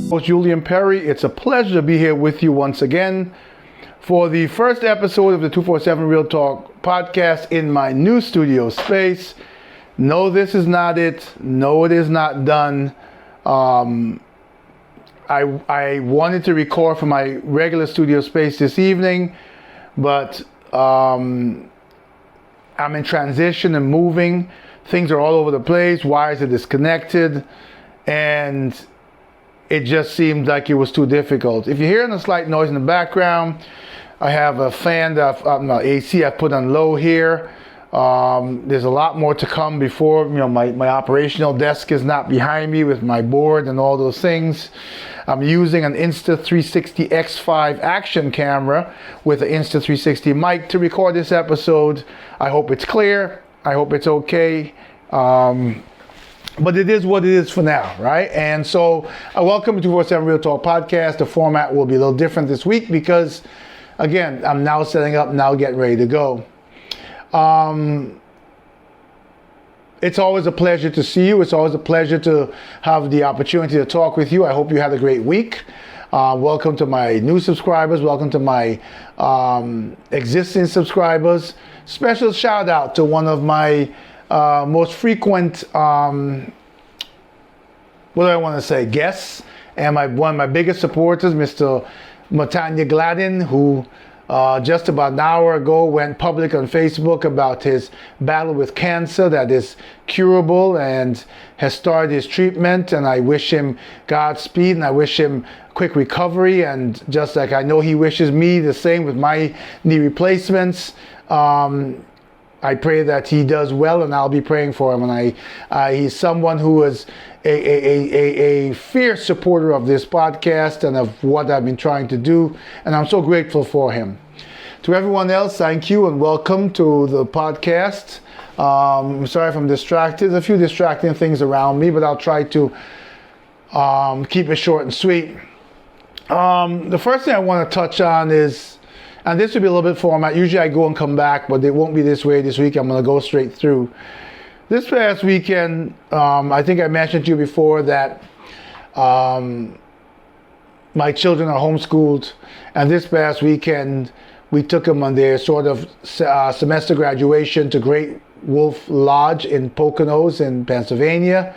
Host Julian Perry. It's a pleasure to be here with you once again for the first episode of the 247 Real Talk podcast in my new studio space. No, this is not it. No, it is not done. I wanted to record from my regular studio space this evening, but I'm in transition and moving. Things are all over the place. Wires are disconnected, and it just seemed like it was too difficult. If you're hearing a slight noise in the background, I have a fan that AC I put on low here. There's a lot more to come before, my operational desk is not behind me with my board and all those things. I'm using an Insta360 X5 action camera with an Insta360 mic to record this episode. I hope it's clear. I hope it's okay. But it is what it is for now, right? And so I welcome to 247 Real Talk podcast. The format will be a little different this week because, again, I'm now setting up, now getting ready to go. It's always a pleasure to see you. It's always a pleasure to have the opportunity to talk with you. I hope you had a great week. Welcome to my new subscribers. Welcome to my existing subscribers. Special shout out to one of my most frequent, guests, and one of my biggest supporters, Mr. Matanya Gladden, who just about an hour ago went public on Facebook about his battle with cancer that is curable and has started his treatment. And I wish him Godspeed, and I wish him quick recovery. And just like I know he wishes me the same with my knee replacements, I pray that he does well, and I'll be praying for him. And he's someone who is a fierce supporter of this podcast and of what I've been trying to do, and I'm so grateful for him. To everyone else, thank you and welcome to the podcast. I'm sorry if I'm distracted. There's a few distracting things around me, but I'll try to keep it short and sweet. The first thing I want to touch on is, and this will be a little bit format. Usually I go and come back, but it won't be this way this week. I'm going to go straight through. This past weekend, I think I mentioned to you before that my children are homeschooled. And this past weekend, we took them on their sort of semester graduation to Great Wolf Lodge in Poconos in Pennsylvania.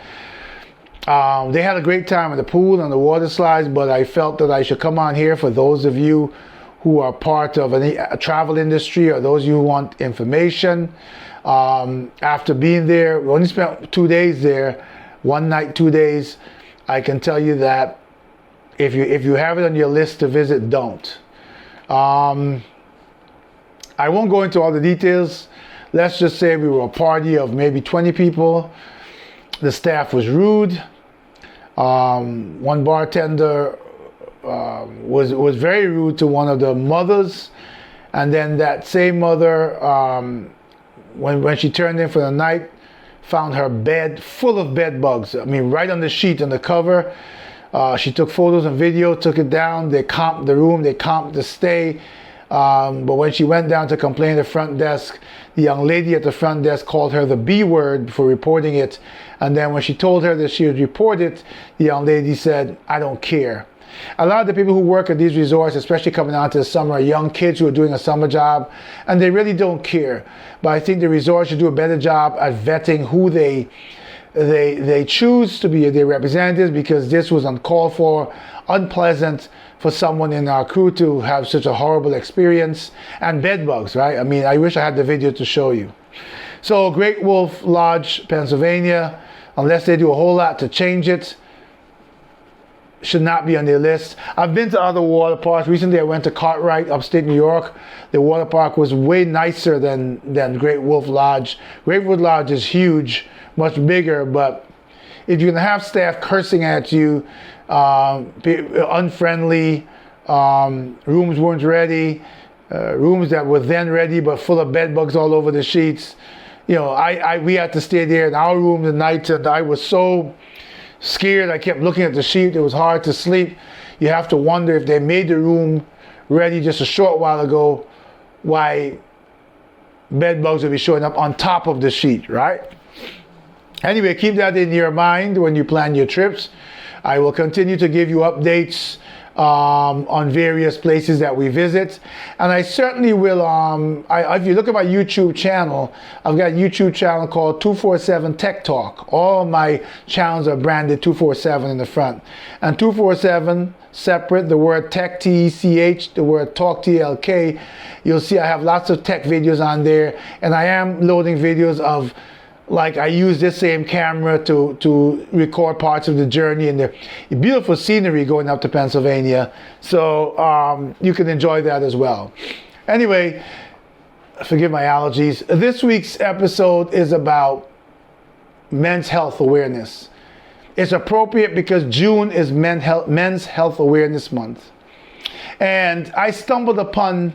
They had a great time in the pool and the water slides, but I felt that I should come on here for those of you who are part of a travel industry, or those of you who want information. After being there, we only spent 2 days there, 1 night, 2 days. I can tell you that if you have it on your list to visit, don't. I won't go into all the details. Let's just say we were a party of maybe 20 people. The staff was rude. One bartender was very rude to one of the mothers, and then that same mother, when she turned in for the night, found her bed full of bed bugs. I mean, right on the sheet, on the cover. She took photos and video, took it down. They comped the room, they comped the stay. But when she went down to complain at the front desk, the young lady at the front desk called her the B word for reporting it. And then when she told her that she would report it, the young lady said, "I don't care." A lot of the people who work at these resorts, especially coming out to the summer, are young kids who are doing a summer job, and they really don't care. But I think the resorts should do a better job at vetting who they choose to be their representatives, because this was uncalled for, unpleasant for someone in our crew to have such a horrible experience. And bed bugs, right? I mean, I wish I had the video to show you. So Great Wolf Lodge, Pennsylvania, unless they do a whole lot to change it, should not be on their list. I've been to other water parks. Recently I went to Cartwright, upstate New York. The water park was way nicer than Great Wolf Lodge. Great Wolf Lodge is huge, much bigger, but if you're gonna have staff cursing at you, unfriendly, rooms weren't ready, rooms that were then ready but full of bed bugs all over the sheets. We had to stay there in our room the night, and I was so scared. I kept looking at the sheet. It was hard to sleep. You have to wonder, if they made the room ready just a short while ago, why bed bugs would be showing up on top of the sheet, right? Anyway, keep that in your mind when you plan your trips. I will continue to give you updates on various places that we visit, and I certainly will. If you look at my YouTube channel, I've got a YouTube channel called 247 Tech Talk. All my channels are branded 247 in the front, and 247 separate, the word tech, T-E-C-H, the word talk, T-L-K. You'll see I have lots of tech videos on there, and I am loading videos of, like, I use this same camera to record parts of the journey and the beautiful scenery going up to Pennsylvania. So you can enjoy that as well. Anyway, forgive my allergies. This week's episode is about men's health awareness. It's appropriate because June is Men's Health Awareness Month. And I stumbled upon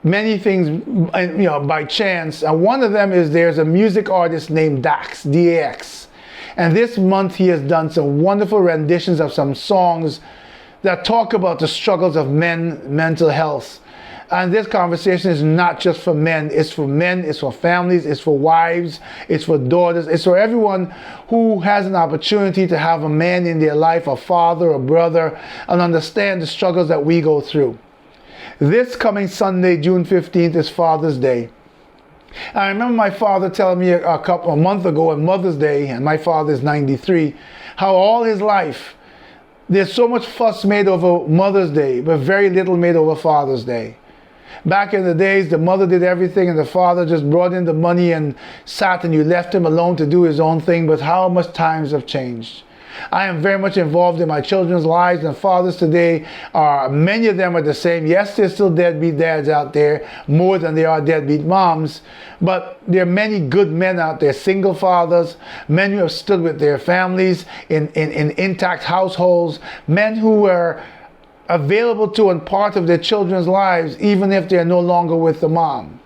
many things, by chance, and one of them is there's a music artist named Dax, D-A-X, and this month he has done some wonderful renditions of some songs that talk about the struggles of mental health. And this conversation is not just for men, it's for families, it's for wives, it's for daughters, it's for everyone who has an opportunity to have a man in their life, a father, a brother, and understand the struggles that we go through. This coming Sunday, June 15th, is Father's Day. I remember my father telling me a month ago on Mother's Day, and my father is 93, how all his life there's so much fuss made over Mother's Day, but very little made over Father's Day. Back in the days, the mother did everything and the father just brought in the money and sat, and you left him alone to do his own thing. But how much times have changed. I am very much involved in my children's lives, and fathers today many of them are the same. Yes, there's still deadbeat dads out there, more than there are deadbeat moms, but there are many good men out there, single fathers, men who have stood with their families in intact households, men who are available to and part of their children's lives, even if they're no longer with the mom.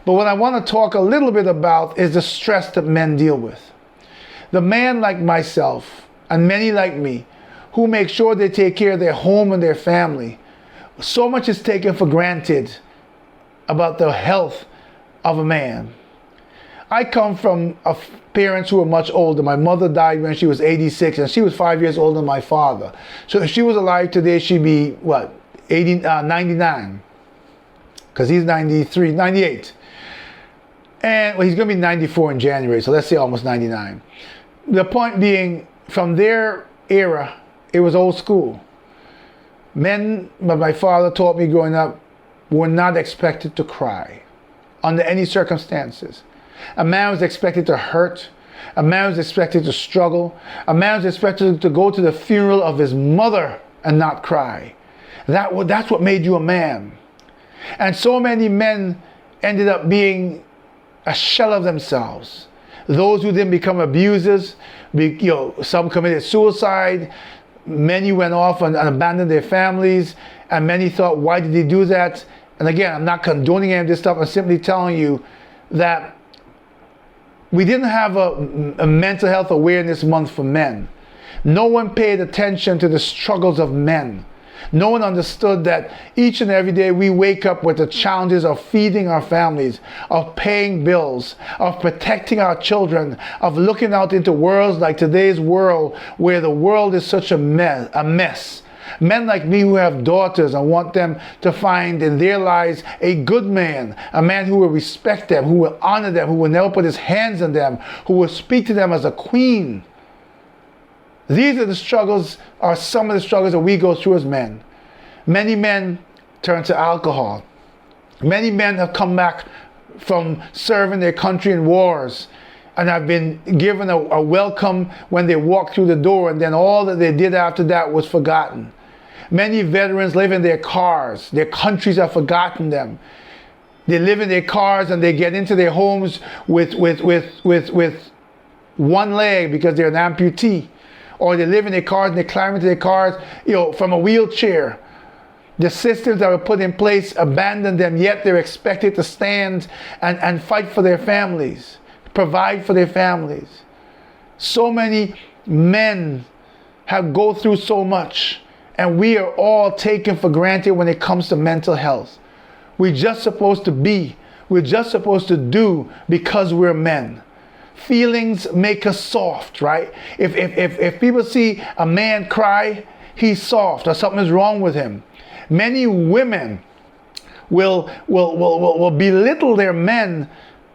But what I want to talk a little bit about is the stress that men deal with. The man like myself, and many like me, who make sure they take care of their home and their family. So much is taken for granted about the health of a man. I come from parents who were much older. My mother died when she was 86, and she was 5 years older than my father. So if she was alive today, she'd be, 99? Because he's 93, 98. And well, he's going to be 94 in January, so let's say almost 99. The point being, from their era, it was old school. Men, but my father taught me growing up, were not expected to cry under any circumstances. A man was expected to hurt. A man was expected to struggle. A man was expected to go to the funeral of his mother and not cry. That's what made you a man. And so many men ended up being a shell of themselves. Those who didn't become abusers, some committed suicide, many went off and abandoned their families, and many thought, why did they do that? And again, I'm not condoning any of this stuff, I'm simply telling you that we didn't have a mental health awareness month for men. No one paid attention to the struggles of men. No one understood that each and every day we wake up with the challenges of feeding our families, of paying bills, of protecting our children, of looking out into worlds like today's world, where the world is such a mess. Men like me who have daughters and want them to find in their lives a good man, a man who will respect them, who will honor them, who will never put his hands on them, who will speak to them as a queen. These are the struggles, are some of the struggles that we go through as men. Many men turn to alcohol. Many men have come back from serving their country in wars and have been given a welcome when they walked through the door, and then all that they did after that was forgotten. Many veterans live in their cars. Their countries have forgotten them. They live in their cars and they get into their homes with one leg because they're an amputee. Or they live in their cars and they climb into their cars, from a wheelchair. The systems that were put in place abandoned them, yet they're expected to stand and fight for their families, provide for their families. So many men have go through so much, and we are all taken for granted when it comes to mental health. We're just supposed to be, we're just supposed to do because we're men. feelings make us soft, right? If people see a man cry, he's soft or something is wrong with him. Many women will belittle their men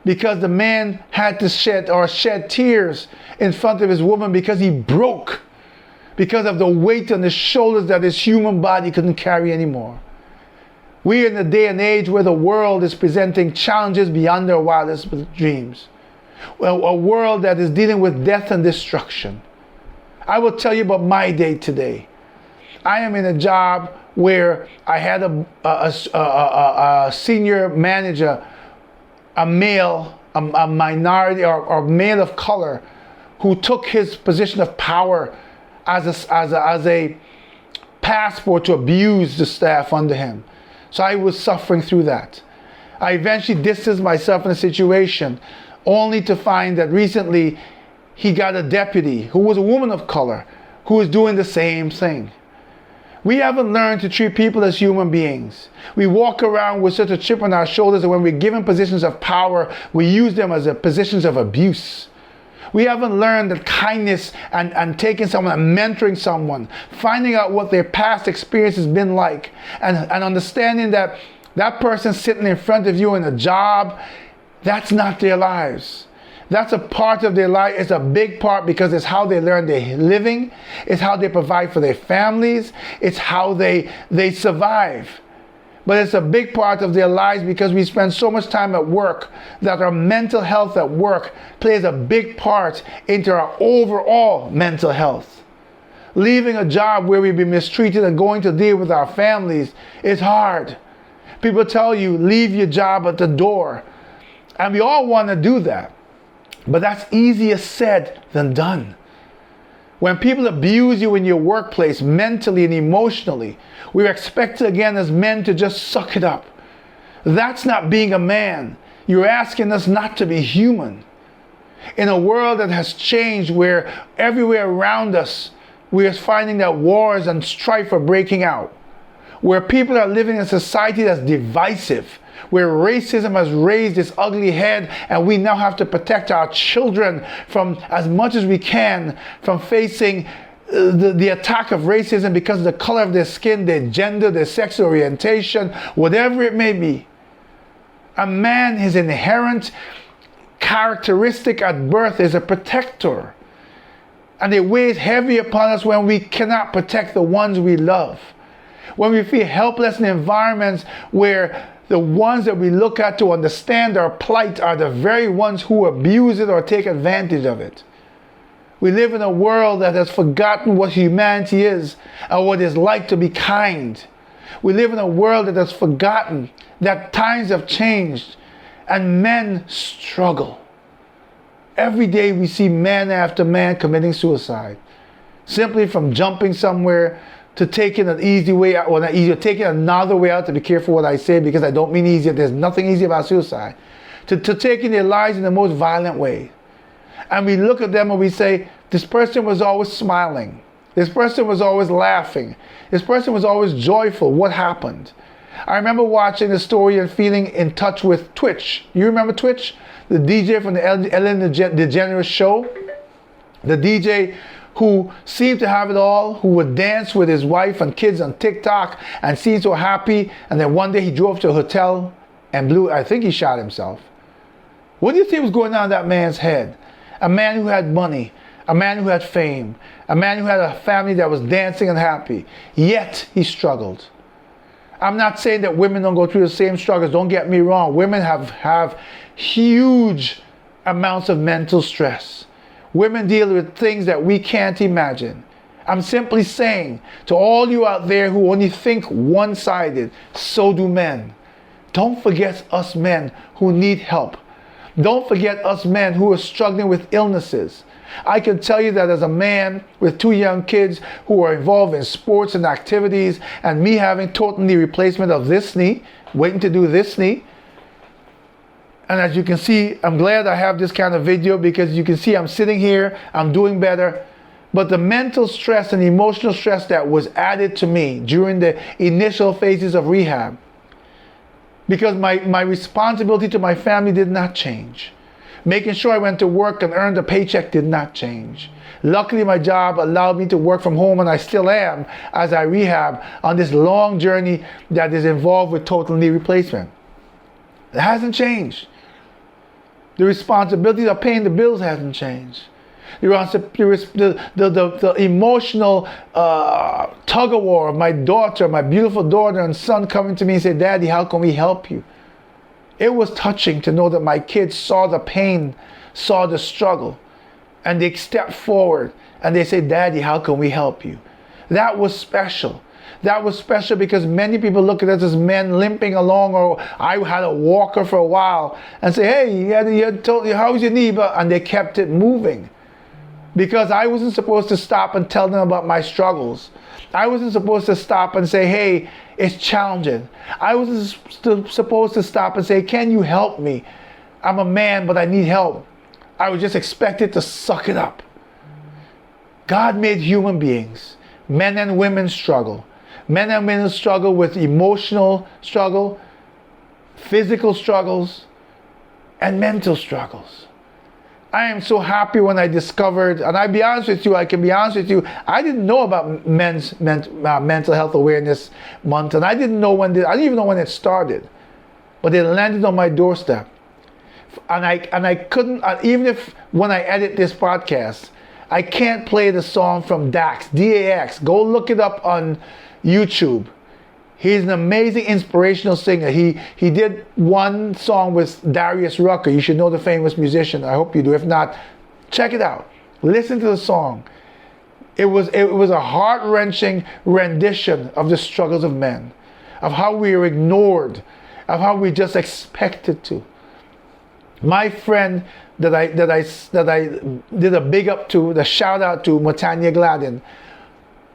because the man had to shed tears in front of his woman because he broke, because of the weight on his shoulders that his human body couldn't carry anymore. We're in a day and age where the world is presenting challenges beyond their wildest dreams. Well, a world that is dealing with death and destruction. I will tell you about my day today. I am in a job where I had a senior manager, a male, a minority or male of color, who took his position of power as a passport to abuse the staff under him. So I was suffering through that. I eventually distanced myself in the situation, only to find that recently he got a deputy who was a woman of color who was doing the same thing. We haven't learned to treat people as human beings. We walk around with such a chip on our shoulders, and when we're given positions of power, we use them as positions of abuse. We haven't learned that kindness and taking someone and mentoring someone, finding out what their past experience has been like, and understanding that that person sitting in front of you in a job, that's not their lives. That's a part of their life. It's a big part because it's how they learn their living. It's how they provide for their families. It's how they survive. But it's a big part of their lives because we spend so much time at work that our mental health at work plays a big part into our overall mental health. Leaving a job where we've been mistreated and going to deal with our families is hard. People tell you, leave your job at the door. And we all want to do that. But that's easier said than done. When people abuse you in your workplace mentally and emotionally, we're expected again as men to just suck it up. That's not being a man. You're asking us not to be human. In a world that has changed, where everywhere around us we are finding that wars and strife are breaking out, where people are living in a society that's divisive, where racism has raised its ugly head, and we now have to protect our children from, as much as we can, from facing the attack of racism because of the color of their skin, their gender, their sexual orientation, whatever it may be. A man, his inherent characteristic at birth is a protector. And it weighs heavy upon us when we cannot protect the ones we love. When we feel helpless in environments where the ones that we look at to understand our plight are the very ones who abuse it or take advantage of it. We live in a world that has forgotten what humanity is and what it's like to be kind. We live in a world that has forgotten that times have changed and men struggle. Every day we see man after man committing suicide, simply from jumping somewhere to taking an easy way out, or not easy, taking another way out, to be careful what I say because I don't mean easier. There's nothing easy about suicide. To taking their lives in the most violent way. And we look at them and we say, this person was always smiling. This person was always laughing. This person was always joyful. What happened? I remember watching the story and feeling in touch with Twitch. You remember Twitch? The DJ from the Ellen DeGeneres show? The DJ who seemed to have it all, who would dance with his wife and kids on TikTok and seemed so happy, and then one day he drove to a hotel and I think he shot himself. What do you think was going on in that man's head? A man who had money, a man who had fame, a man who had a family that was dancing and happy, yet he struggled. I'm not saying that women don't go through the same struggles, don't get me wrong. Women have huge amounts of mental stress. Women deal with things that we can't imagine. I'm simply saying to all you out there who only think one-sided, so do men. Don't forget us men who need help. Don't forget us men who are struggling with illnesses. I can tell you that as a man with 2 young kids who are involved in sports and activities, and me having total knee replacement of this knee, waiting to do this knee. And as you can see, I'm glad I have this kind of video because you can see I'm sitting here, I'm doing better. But the mental stress and emotional stress that was added to me during the initial phases of rehab, because my responsibility to my family did not change. Making sure I went to work and earned a paycheck did not change. Luckily, my job allowed me to work from home, and I still am as I rehab on this long journey that is involved with total knee replacement. It hasn't changed. The responsibilities of paying the bills hasn't changed. The emotional tug of war of my daughter, my beautiful daughter and son coming to me and say, "Daddy, how can we help you?" It was touching to know that my kids saw the pain, saw the struggle, and they stepped forward and they say, "Daddy, how can we help you?" That was special. That was special because many people look at us as men limping along, or I had a walker for a while, and say, "Hey, how's your knee?" And they kept it moving. Because I wasn't supposed to stop and tell them about my struggles. I wasn't supposed to stop and say, "Hey, it's challenging." I wasn't supposed to stop and say, "Can you help me? I'm a man, but I need help." I was just expected to suck it up. God made human beings. Men and women struggle. Men and women struggle with emotional struggle, physical struggles, and mental struggles. I am so happy when I discovered, and I can be honest with you, I didn't know about mental health awareness month, and I didn't even know when it started, but it landed on my doorstep, and I couldn't, even if when I edit this podcast, I can't play the song from Dax, D-A-X. Go look it up on YouTube. He's an amazing inspirational singer. He did one song with Darius Rucker. You should know the famous musician. I hope you do. If not, check it out. Listen to the song. It was a heart-wrenching rendition of the struggles of men, of how we are ignored, of how we just expected to. My friend that I did a big up to, the shout out to, Matanya Gladden.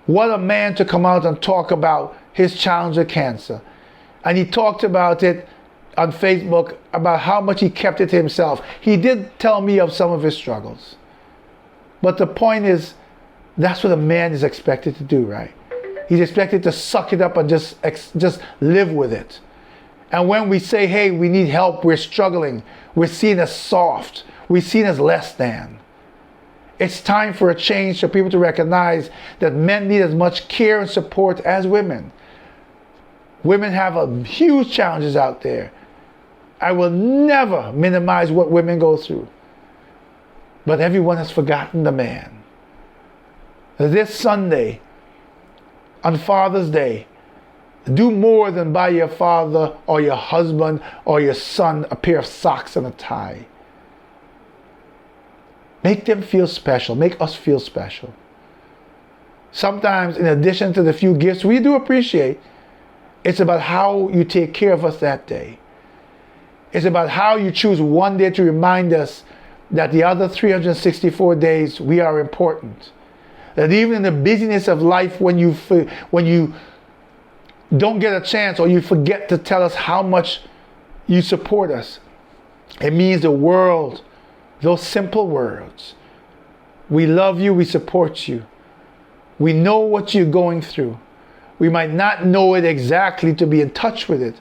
What a man to come out and talk about his challenge with cancer. And he talked about it on Facebook, about how much he kept it to himself. He did tell me of some of his struggles. But the point is, that's what a man is expected to do, right? He's expected to suck it up and just live with it. And when we say, "Hey, we need help, we're struggling," we're seen as soft. We're seen as less than. It's time for a change for people to recognize that men need as much care and support as women. Women have huge challenges out there. I will never minimize what women go through. But everyone has forgotten the man. This Sunday, on Father's Day, do more than buy your father or your husband or your son a pair of socks and a tie. Make them feel special. Make us feel special. Sometimes, in addition to the few gifts we do appreciate, it's about how you take care of us that day. It's about how you choose one day to remind us that the other 364 days we are important. That even in the busyness of life, when you don't get a chance or you forget to tell us how much you support us, it means the world. Those simple words. We love you, we support you. We know what you're going through. We might not know it exactly to be in touch with it,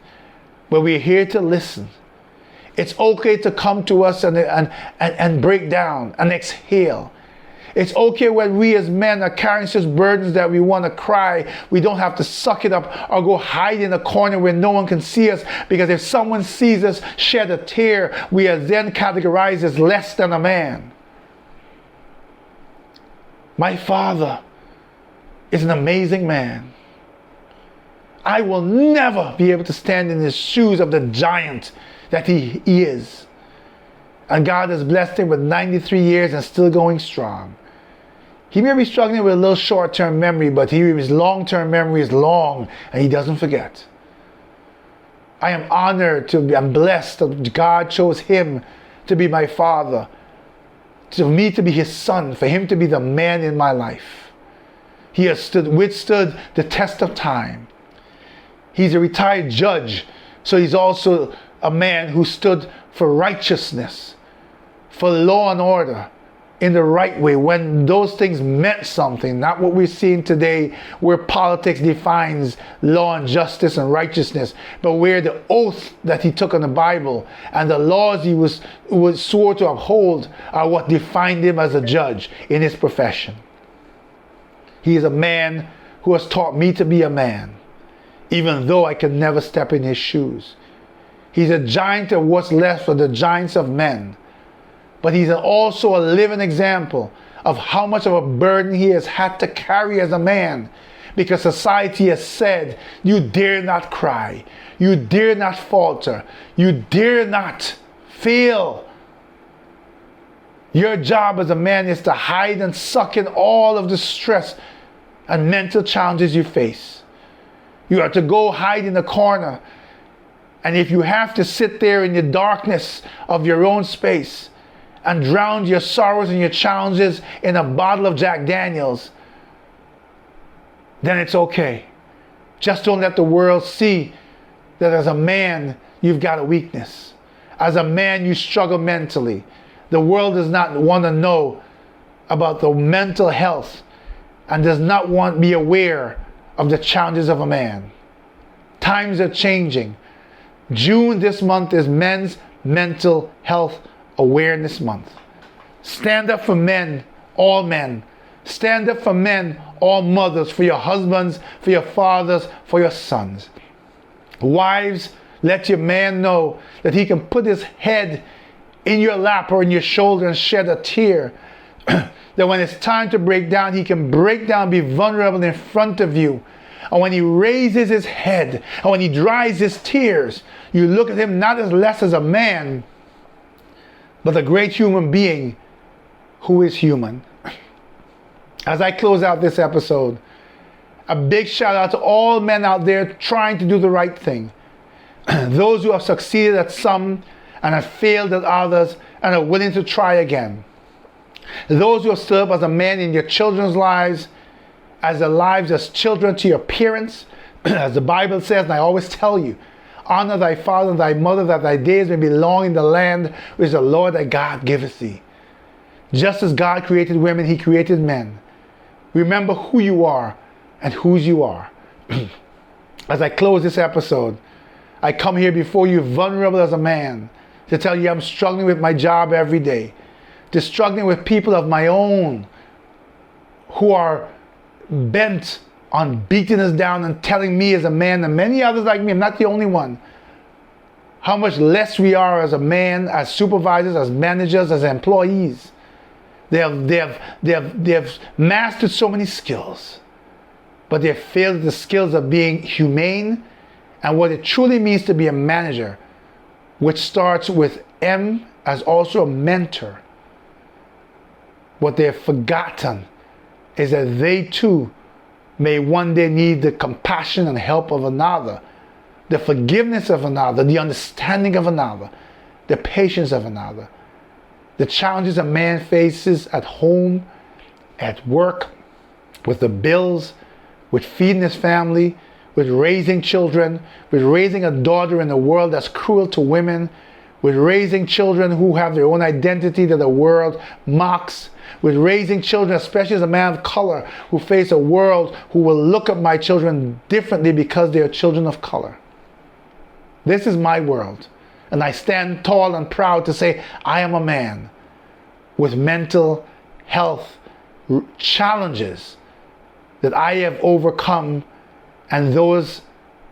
but we're here to listen. It's okay to come to us and break down and exhale. It's okay when we as men are carrying such burdens that we want to cry. We don't have to suck it up or go hide in a corner where no one can see us, because if someone sees us shed a tear, we are then categorized as less than a man. My father is an amazing man. I will never be able to stand in his shoes of the giant that he is. And God has blessed him with 93 years and still going strong. He may be struggling with a little short-term memory, but his long-term memory is long and he doesn't forget. I am honored I'm blessed that God chose him to be my father, to me to be his son, for him to be the man in my life. He has withstood the test of time. He's a retired judge, so he's also a man who stood for righteousness, for law and order, in the right way, when those things meant something, not what we're seeing today where politics defines law and justice and righteousness, but where the oath that he took on the Bible and the laws he was swore to uphold are what defined him as a judge in his profession. He is a man who has taught me to be a man, even though I can never step in his shoes. He's a giant of what's left of the giants of men. But he's also a living example of how much of a burden he has had to carry as a man, because society has said, you dare not cry, you dare not falter, you dare not fail. Your job as a man is to hide and suck in all of the stress and mental challenges you face. You are to go hide in the corner, and if you have to sit there in the darkness of your own space and drown your sorrows and your challenges in a bottle of Jack Daniels, then it's okay. Just don't let the world see that as a man, you've got a weakness. As a man, you struggle mentally. The world does not want to know about the mental health and does not want to be aware of the challenges of a man. Times are changing. June this month is Men's Mental Health Awareness Month. Stand up for men, all men. Stand up for men, all mothers, for your husbands, for your fathers, for your sons. Wives, let your man know that he can put his head in your lap or in your shoulder and shed a tear. That when it's time to break down, he can break down, be vulnerable in front of you. And when he raises his head and when he dries his tears, you look at him not as less as a man, but a great human being who is human. As I close out this episode, a big shout out to all men out there trying to do the right thing. Those who have succeeded at some and have failed at others and are willing to try again. Those who have stood up as a man in your children's lives, as their lives as children to your parents, as the Bible says, and I always tell you, honor thy father and thy mother, that thy days may be long in the land which the Lord thy God giveth thee. Just as God created women, he created men. Remember who you are and whose you are. As I close this episode, I come here before you vulnerable as a man to tell you I'm struggling with my job every day, to struggling with people of my own who are bent on beating us down and telling me as a man, and many others like me, I'm not the only one, how much less we are as a man, as supervisors, as managers, as employees. They have mastered so many skills, but they've failed the skills of being humane and what it truly means to be a manager, which starts with M as also a mentor. What they've forgotten is that they too may one day need the compassion and help of another, the forgiveness of another, the understanding of another, the patience of another. The challenges a man faces at home, at work, with the bills, with feeding his family, with raising children, with raising a daughter in a world that's cruel to women, with raising children who have their own identity that the world mocks, with raising children, especially as a man of color, who face a world who will look at my children differently because they are children of color. This is my world, and I stand tall and proud to say I am a man with mental health challenges that I have overcome, and those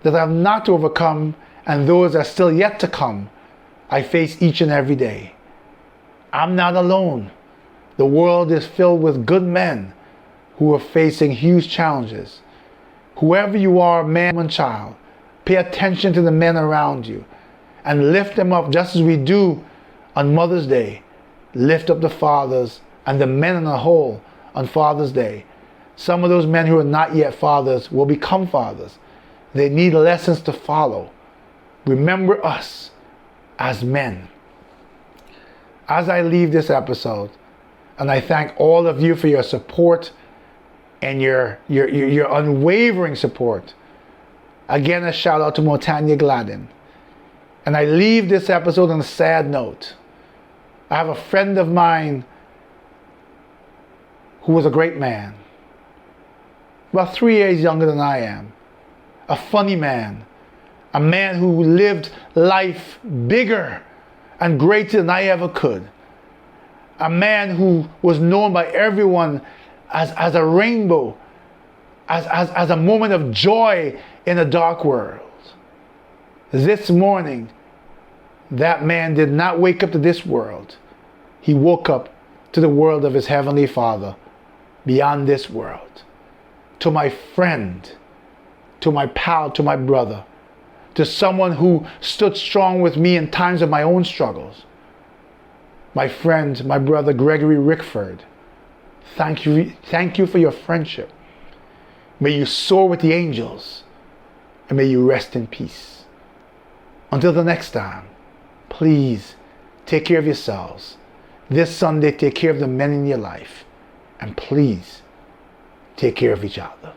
that I have not overcome, and those that are still yet to come. I face each and every day. I'm not alone. The world is filled with good men who are facing huge challenges. Whoever you are, man and child, pay attention to the men around you and lift them up, just as we do on Mother's Day. Lift up the fathers and the men in a whole on Father's Day. Some of those men who are not yet fathers will become fathers. They need lessons to follow. Remember us as men. As I leave this episode, and I thank all of you for your support and your unwavering support. Again, a shout out to Motanya Gladden. And I leave this episode on a sad note. I have a friend of mine who was a great man, about 3 years younger than I am, a funny man, a man who lived life bigger and greater than I ever could, a man who was known by everyone as a rainbow, as a moment of joy in a dark world. This morning, that man did not wake up to this world. He woke up to the world of his Heavenly Father, beyond this world. To my friend, to my pal, to my brother, to someone who stood strong with me in times of my own struggles. My friend, my brother Gregory Rickford, thank you for your friendship. May you soar with the angels, and may you rest in peace. Until the next time, please take care of yourselves. This Sunday, take care of the men in your life, and please take care of each other.